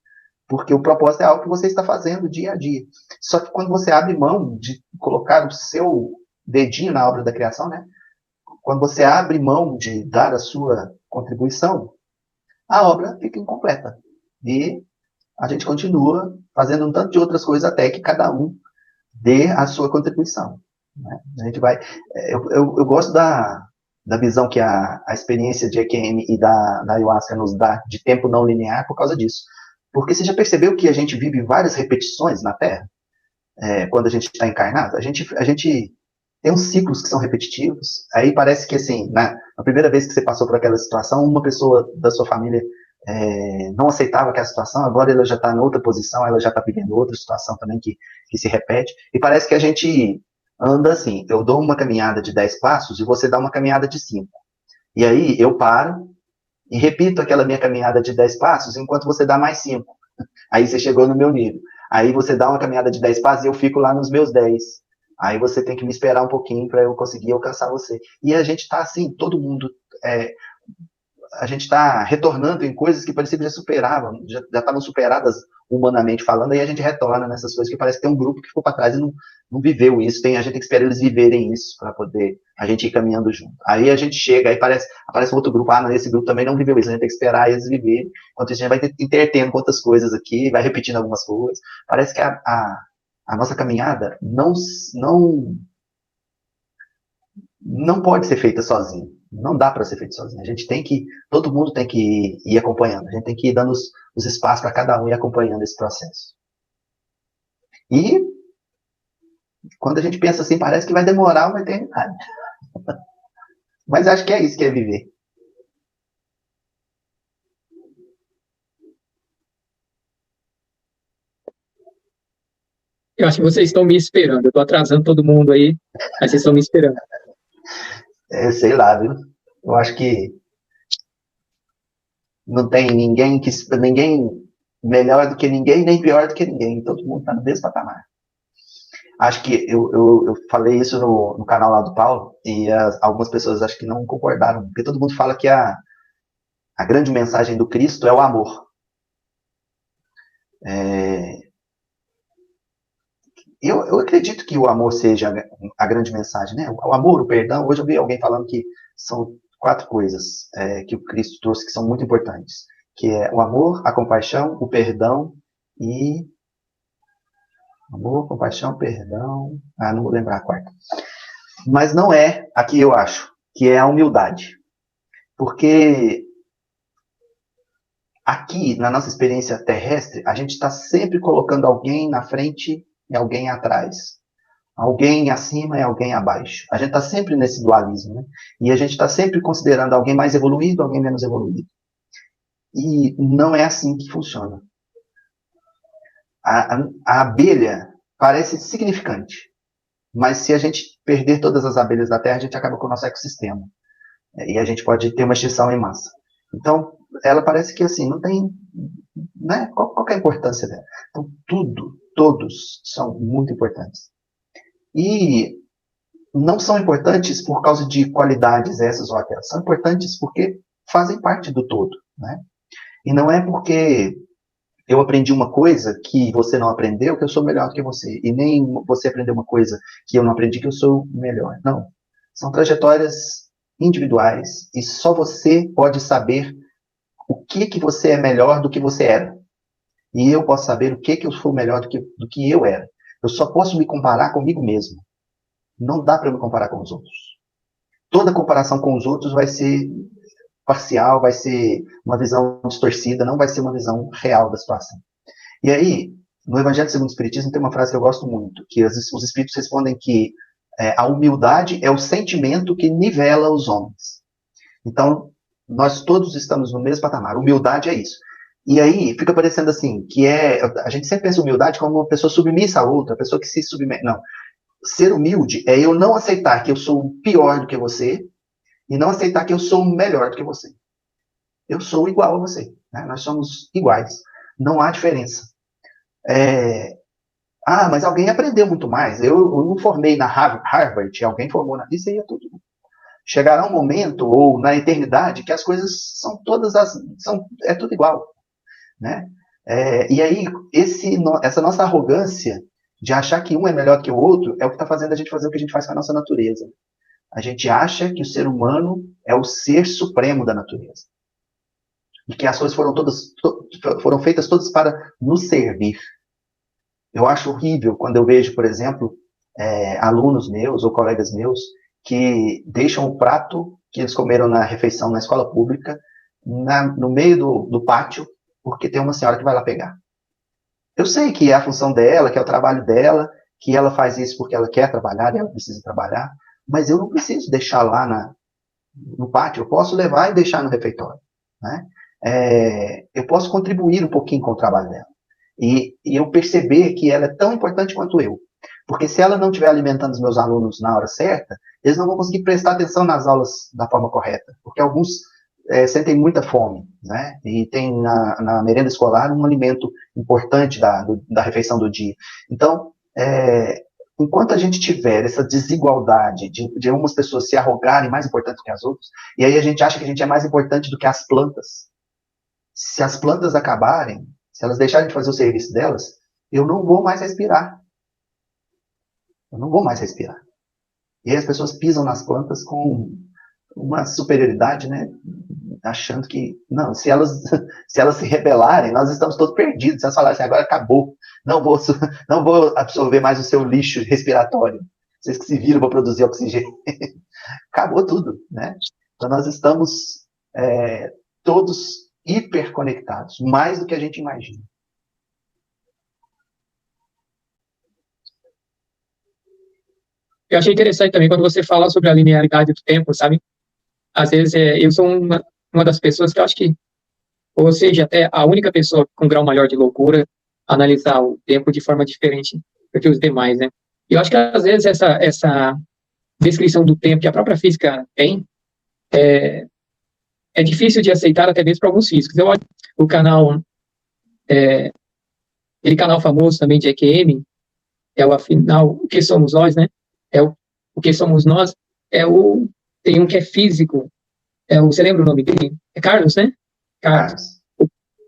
Porque o propósito é algo que você está fazendo dia a dia. Só que quando você abre mão de colocar o seu dedinho na obra da criação, né? Quando você abre mão de dar a sua contribuição, a obra fica incompleta. E a gente continua fazendo um tanto de outras coisas até que cada um dê a sua contribuição. Né? A gente vai... Eu gosto da visão que a experiência de EQM e da Ayahuasca nos dá de tempo não linear por causa disso. Porque você já percebeu que a gente vive várias repetições na Terra? Quando a gente está encarnado? A gente tem uns ciclos que são repetitivos. Aí parece que, assim, na primeira vez que você passou por aquela situação, uma pessoa da sua família não aceitava aquela situação, agora ela já está em outra posição, ela já está vivendo outra situação também que se repete. E parece que a gente anda assim, eu dou uma caminhada de 10 passos e você dá uma caminhada de 5. E aí eu paro e repito aquela minha caminhada de 10 passos enquanto você dá mais 5. Aí você chegou no meu nível. Aí você dá uma caminhada de 10 passos e eu fico lá nos meus 10. Aí você tem que me esperar um pouquinho para eu conseguir alcançar você. E a gente está assim, todo mundo... a gente está retornando em coisas que parecia que já superavam, já estavam superadas humanamente falando, aí a gente retorna nessas coisas que parece que tem um grupo que ficou para trás e não viveu isso, a gente tem que esperar eles viverem isso para poder a gente ir caminhando junto. Aí a gente chega, aí aparece outro grupo, não, esse grupo também não viveu isso, a gente tem que esperar eles viverem, enquanto a gente vai intertendo com outras coisas aqui, vai repetindo algumas coisas. Parece que A nossa caminhada não pode ser feita sozinho. Não dá para ser feito sozinho. A gente tem que, todo mundo tem que ir acompanhando. A gente tem que ir dando os espaços para cada um ir acompanhando esse processo. E quando a gente pensa assim, parece que vai demorar uma eternidade. Mas acho que é isso que é viver. Eu acho que vocês estão me esperando. Eu estou atrasando todo mundo aí, mas vocês estão me esperando. Sei lá, viu? Eu acho que não tem ninguém melhor do que ninguém, nem pior do que ninguém. Todo mundo está no mesmo patamar. Acho que eu falei isso no canal lá do Paulo e algumas pessoas acho que não concordaram, porque todo mundo fala que a grande mensagem do Cristo é o amor. Eu acredito que o amor seja a grande mensagem, né? O amor, o perdão. Hoje eu vi alguém falando que são 4 coisas que o Cristo trouxe que são muito importantes, que é o amor, a compaixão, o perdão e amor, compaixão, perdão. Não vou lembrar a quarta. Mas não é a que eu acho, que é a humildade. Porque aqui, na nossa experiência terrestre, a gente está sempre colocando alguém na frente e alguém atrás. Alguém acima e alguém abaixo. A gente está sempre nesse dualismo, né? E a gente está sempre considerando alguém mais evoluído, alguém menos evoluído. E não é assim que funciona. A abelha parece significante, mas se a gente perder todas as abelhas da Terra, a gente acaba com o nosso ecossistema. E a gente pode ter uma extinção em massa. Então, ela parece que assim, não tem. Né? Qual é a importância dela? Então, todos são muito importantes. E não são importantes por causa de qualidades essas ou aquelas. São importantes porque fazem parte do todo. Né? E não é porque eu aprendi uma coisa que você não aprendeu que eu sou melhor do que você. E nem você aprendeu uma coisa que eu não aprendi que eu sou melhor. Não. São trajetórias individuais e só você pode saber o que você é melhor do que você era. E eu posso saber o que eu sou melhor do que eu era. Eu só posso me comparar comigo mesmo. Não dá para me comparar com os outros. Toda comparação com os outros vai ser parcial, vai ser uma visão distorcida, não vai ser uma visão real da situação. E aí, no Evangelho segundo o Espiritismo tem uma frase que eu gosto muito, que os espíritos respondem que a humildade é o sentimento que nivela os homens. Então, nós todos estamos no mesmo patamar. Humildade é isso. E aí fica parecendo assim, a gente sempre pensa humildade como uma pessoa submissa a outra, uma pessoa que se submete. Não. Ser humilde é eu não aceitar que eu sou pior do que você e não aceitar que eu sou melhor do que você. Eu sou igual a você. Né? Nós somos iguais. Não há diferença. Mas alguém aprendeu muito mais. Eu não formei na Harvard, alguém formou na... Isso aí é tudo. Chegará um momento, ou na eternidade, que as coisas são todas é tudo igual. Né? E aí, essa nossa arrogância de achar que um é melhor que o outro é o que está fazendo a gente fazer o que a gente faz com a nossa natureza. A gente acha que o ser humano é o ser supremo da natureza. E que as coisas foram feitas todas para nos servir. Eu acho horrível quando eu vejo, por exemplo, alunos meus ou colegas meus que deixam o prato que eles comeram na refeição na escola pública no meio do pátio, porque tem uma senhora que vai lá pegar. Eu sei que é a função dela, que é o trabalho dela, que ela faz isso porque ela quer trabalhar, ela precisa trabalhar, mas eu não preciso deixar lá no pátio, eu posso levar e deixar no refeitório. Né? Eu posso contribuir um pouquinho com o trabalho dela. E eu perceber que ela é tão importante quanto eu. Porque se ela não estiver alimentando os meus alunos na hora certa, eles não vão conseguir prestar atenção nas aulas da forma correta. Porque alguns sentem muita fome, né? E tem na merenda escolar um alimento importante da refeição do dia. Então, enquanto a gente tiver essa desigualdade de algumas pessoas se arrogarem mais importantes que as outras, e aí a gente acha que a gente é mais importante do que as plantas. Se as plantas acabarem, se elas deixarem de fazer o serviço delas, eu não vou mais respirar. Eu não vou mais respirar. E aí as pessoas pisam nas plantas com uma superioridade, né? Achando que, não, se elas se rebelarem, nós estamos todos perdidos. Se elas falarem assim, agora acabou, não vou, não vou absorver mais o seu lixo respiratório. Vocês que se viram para produzir oxigênio. Acabou tudo, né? Então nós estamos todos hiperconectados, mais do que a gente imagina. Eu achei interessante também quando você fala sobre a linearidade do tempo, sabe? Às vezes eu sou uma das pessoas que eu acho que, ou seja, até a única pessoa com grau maior de loucura analisar o tempo de forma diferente do que os demais, né? E eu acho que às vezes essa descrição do tempo que a própria física tem é difícil de aceitar até mesmo para alguns físicos. Eu olho o canal, aquele canal famoso também de EQM, é o Afinal, o que somos nós, né? É o que somos nós, tem um que é físico, você lembra o nome dele? É Carlos, né? Carlos.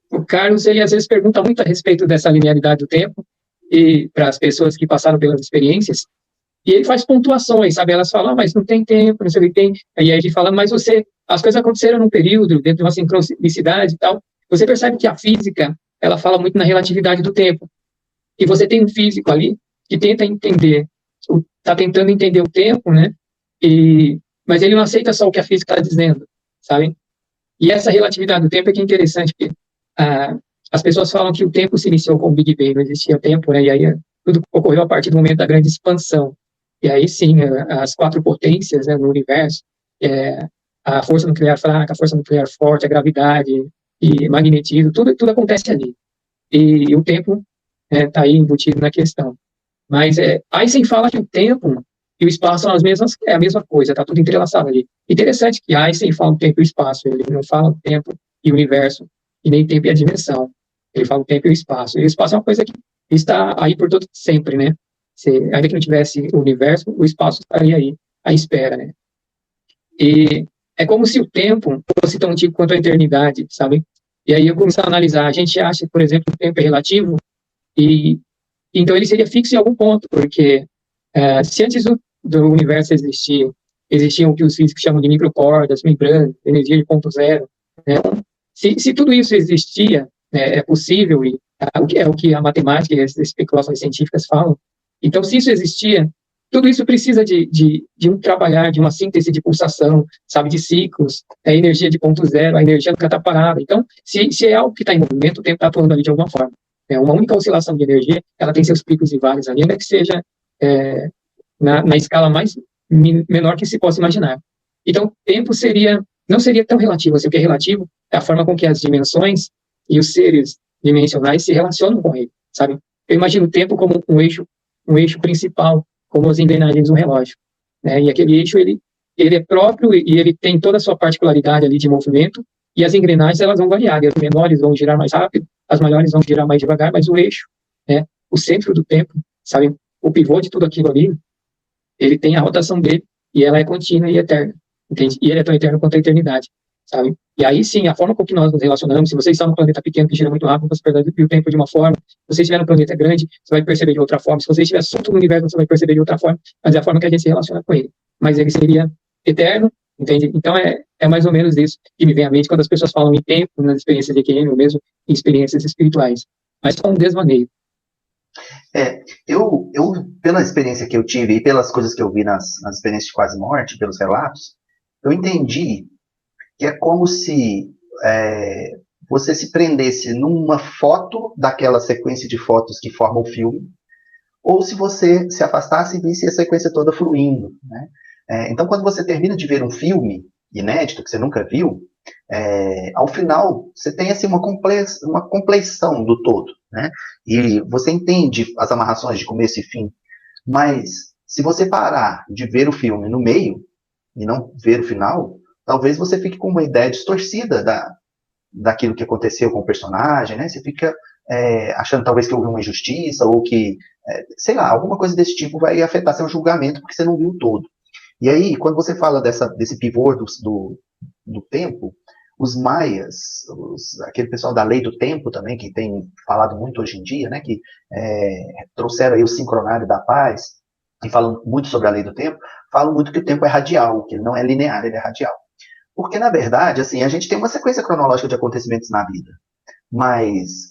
O Carlos, ele às vezes pergunta muito a respeito dessa linearidade do tempo, e para as pessoas que passaram pelas experiências, e ele faz pontuações, sabe? Elas falam, mas não tem tempo, não sei o que tem. Aí a gente fala, mas as coisas aconteceram num período, dentro de uma sincronicidade e tal. Você percebe que a física, ela fala muito na relatividade do tempo. E você tem um físico ali que tenta entender, está tentando entender o tempo, né? Mas ele não aceita só o que a física está dizendo, sabe? E essa relatividade do tempo é que é interessante, porque as pessoas falam que o tempo se iniciou com o Big Bang, não existia tempo, né? E aí tudo ocorreu a partir do momento da grande expansão. E aí sim, as quatro potências, né, no universo, a força nuclear fraca, a força nuclear forte, a gravidade e magnetismo, tudo acontece ali. E o tempo está aí embutido na questão. Mas Einstein fala que o tempo e o espaço são a mesma coisa, está tudo entrelaçado ali. Interessante que Einstein fala o tempo e o espaço, ele não fala o tempo e o universo, e nem tempo e a dimensão. Ele fala o tempo e o espaço. E o espaço é uma coisa que está aí por todo sempre, né? Ainda que não tivesse o universo, o espaço estaria aí à espera, né? E é como se o tempo fosse tão antigo quanto a eternidade, sabe? E aí eu comecei a analisar. A gente acha, por exemplo, que o tempo é relativo, e então ele seria fixo em algum ponto, porque se antes do universo existir, existiam o que os físicos chamam de microcordas, membranas, energia de ponto zero, né? Se tudo isso existia, é possível, e o que a matemática e as especulações científicas falam, então se isso existia, tudo isso precisa de um trabalhar, de uma síntese de pulsação, sabe, de ciclos, a energia de ponto zero, a energia nunca está parada. Então, se é algo que está em movimento, o tempo está atuando ali de alguma forma. Uma única oscilação de energia, ela tem seus picos e vales ali, ainda que seja na escala menor que se possa imaginar. Então, tempo não seria tão relativo assim, o que é relativo é a forma com que as dimensões e os seres dimensionais se relacionam com ele, sabe? Eu imagino o tempo como um eixo principal, como as engrenagens do relógio, né? E aquele eixo, ele é próprio e ele tem toda a sua particularidade ali de movimento, e as engrenagens, elas vão variar, e as menores vão girar mais rápido, as maiores vão girar mais devagar, mas o eixo, né, o centro do tempo, sabe, o pivô de tudo aquilo ali, ele tem a rotação dele, e ela é contínua e eterna, entende? E ele é tão eterno quanto a eternidade, sabe? E aí sim, a forma com que nós nos relacionamos, se você está num planeta pequeno que gira muito rápido, você percebe o tempo de uma forma, se você estiver num planeta grande, você vai perceber de outra forma, se você estiver solto no universo, você vai perceber de outra forma, mas é a forma que a gente se relaciona com ele. Mas ele seria eterno, entende? Então é mais ou menos isso que me vem à mente quando as pessoas falam em tempo, nas experiências de EQM, ou mesmo em experiências espirituais. Mas só um desvaneio. Eu, pela experiência que eu tive e pelas coisas que eu vi nas experiências de quase morte, pelos relatos, eu entendi que é como se você se prendesse numa foto daquela sequência de fotos que formam o filme, ou se você se afastasse e visse a sequência toda fluindo, né? Então, quando você termina de ver um filme inédito, que você nunca viu, ao final, você tem assim, uma compleição do todo, né? E você entende as amarrações de começo e fim, mas se você parar de ver o filme no meio e não ver o final, talvez você fique com uma ideia distorcida daquilo que aconteceu com o personagem, né? Você fica achando talvez que houve uma injustiça ou que, sei lá, alguma coisa desse tipo vai afetar seu julgamento porque você não viu todo. E aí, quando você fala desse pivô do tempo, os maias, aquele pessoal da lei do tempo também, que tem falado muito hoje em dia, né, que trouxeram aí o sincronário da paz, e falam muito sobre a lei do tempo, falam muito que o tempo é radial, que ele não é linear, ele é radial. Porque, na verdade, assim, a gente tem uma sequência cronológica de acontecimentos na vida, mas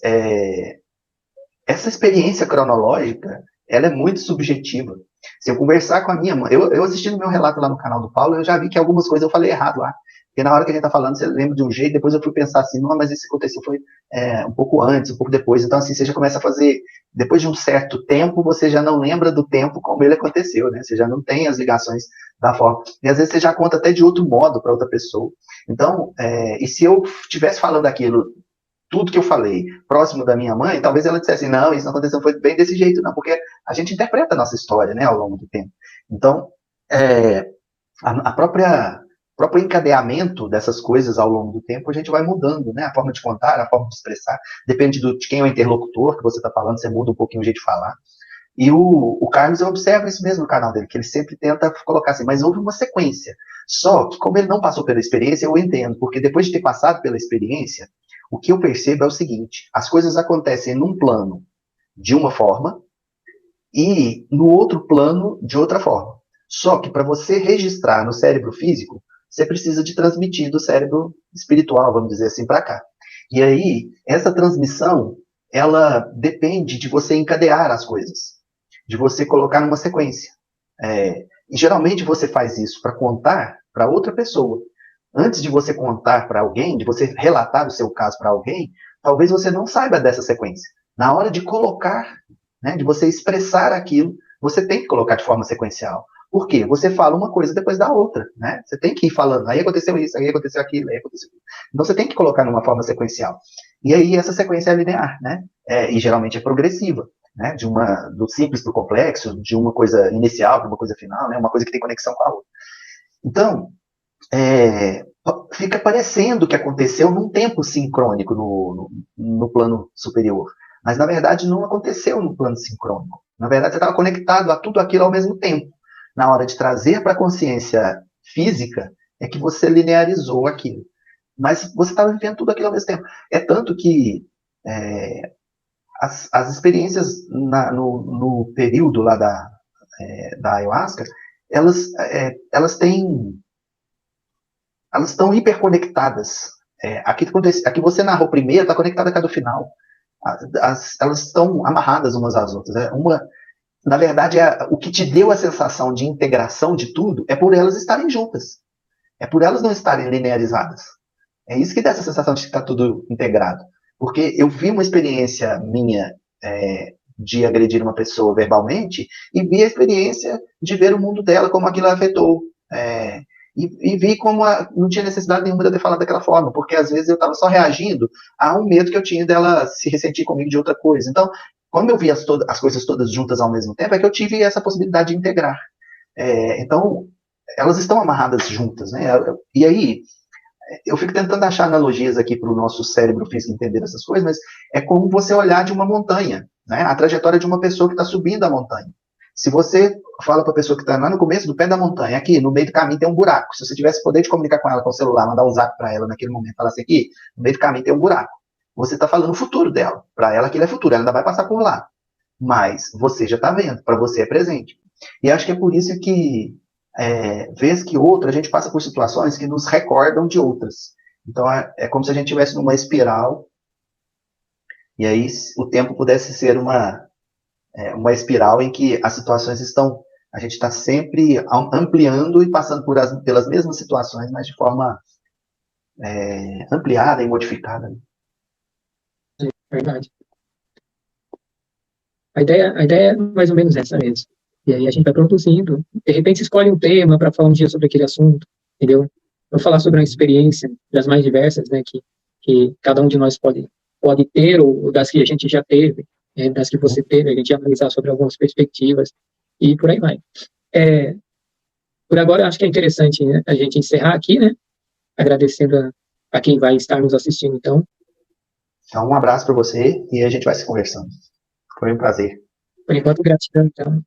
essa experiência cronológica, ela é muito subjetiva. Se eu conversar com a minha mãe, eu assistindo meu relato lá no canal do Paulo, eu já vi que algumas coisas eu falei errado lá. Porque na hora que a gente tá falando, você lembra de um jeito, depois eu fui pensar assim, não, mas isso aconteceu foi um pouco antes, um pouco depois. Então, assim, você já começa a fazer, depois de um certo tempo, você já não lembra do tempo como ele aconteceu, né? Você já não tem as ligações da forma. E às vezes você já conta até de outro modo para outra pessoa. Então, e se eu estivesse falando aquilo, tudo que eu falei, próximo da minha mãe, talvez ela dissesse, não, isso não aconteceu, foi bem desse jeito, não, porque a gente interpreta a nossa história, né, ao longo do tempo. Então, a próprio encadeamento dessas coisas ao longo do tempo, a gente vai mudando, né, a forma de contar, a forma de expressar, depende de quem é o interlocutor que você está falando, você muda um pouquinho o jeito de falar. E o Carlos, eu observo isso mesmo no canal dele, que ele sempre tenta colocar assim, mas houve uma sequência. Só que, como ele não passou pela experiência, eu entendo, porque depois de ter passado pela experiência, o que eu percebo é o seguinte: as coisas acontecem num plano de uma forma e no outro plano de outra forma. Só que para você registrar no cérebro físico, você precisa de transmitir do cérebro espiritual, vamos dizer assim, para cá. E aí, essa transmissão, ela depende de você encadear as coisas, de você colocar numa sequência. E geralmente você faz isso para contar para outra pessoa. Antes de você contar para alguém, de você relatar o seu caso para alguém, talvez você não saiba dessa sequência. Na hora de colocar, né, de você expressar aquilo, você tem que colocar de forma sequencial. Por quê? Você fala uma coisa depois da outra, né? Você tem que ir falando, aí aconteceu isso, aí aconteceu aquilo, aí aconteceu aquilo. Então você tem que colocar numa forma sequencial. E aí essa sequência é linear, né? E geralmente é progressiva, né? Do simples para o complexo, de uma coisa inicial para uma coisa final, né? Uma coisa que tem conexão com a outra. Então, fica parecendo que aconteceu num tempo sincrônico no plano superior. Mas, na verdade, não aconteceu no plano sincrônico. Na verdade, você estava conectado a tudo aquilo ao mesmo tempo. Na hora de trazer para a consciência física, é que você linearizou aquilo. Mas você estava vivendo tudo aquilo ao mesmo tempo. É tanto que as experiências no período lá da ayahuasca, elas estão hiperconectadas. Aqui você narrou primeiro, está conectada com a do final. Elas estão amarradas umas às outras. Na verdade, o que te deu a sensação de integração de tudo é por elas estarem juntas. É por elas não estarem linearizadas. É isso que dá essa sensação de que está tudo integrado. Porque eu vi uma experiência minha de agredir uma pessoa verbalmente e vi a experiência de ver o mundo dela, como aquilo afetou. E vi como não tinha necessidade nenhuma de eu ter falado daquela forma, porque às vezes eu estava só reagindo a um medo que eu tinha dela se ressentir comigo de outra coisa. Então, quando eu vi as coisas todas juntas ao mesmo tempo, é que eu tive essa possibilidade de integrar. Então, elas estão amarradas juntas, né? E aí, eu fico tentando achar analogias aqui para o nosso cérebro físico entender essas coisas, mas é como você olhar de uma montanha, né? A trajetória de uma pessoa que está subindo a montanha. Se você fala para a pessoa que está lá no começo do pé da montanha, aqui no meio do caminho tem um buraco. Se você tivesse poder de comunicar com ela com o celular, mandar um zap para ela naquele momento, falar assim, aqui, no meio do caminho tem um buraco. Você está falando o futuro dela. Para ela aquilo é futuro, ela ainda vai passar por lá. Mas você já está vendo, para você é presente. E acho que é por isso que, vez que outra, a gente passa por situações que nos recordam de outras. Então é como se a gente estivesse numa espiral, e aí o tempo pudesse ser uma espiral em que as situações a gente está sempre ampliando e passando pelas mesmas situações, mas de forma ampliada e modificada. Verdade. A ideia é mais ou menos essa mesmo. E aí a gente vai produzindo. De repente, escolhe um tema para falar um dia sobre aquele assunto, entendeu? Vou falar sobre uma experiência das mais diversas, né, que cada um de nós pode ter, ou das que a gente já teve, das que você teve, a gente ia analisar sobre algumas perspectivas, e por aí vai. Por agora, acho que é interessante, né, a gente encerrar aqui, né, agradecendo a quem vai estar nos assistindo, então. Então, um abraço para você e a gente vai se conversando. Foi um prazer. Por enquanto, gratidão, então.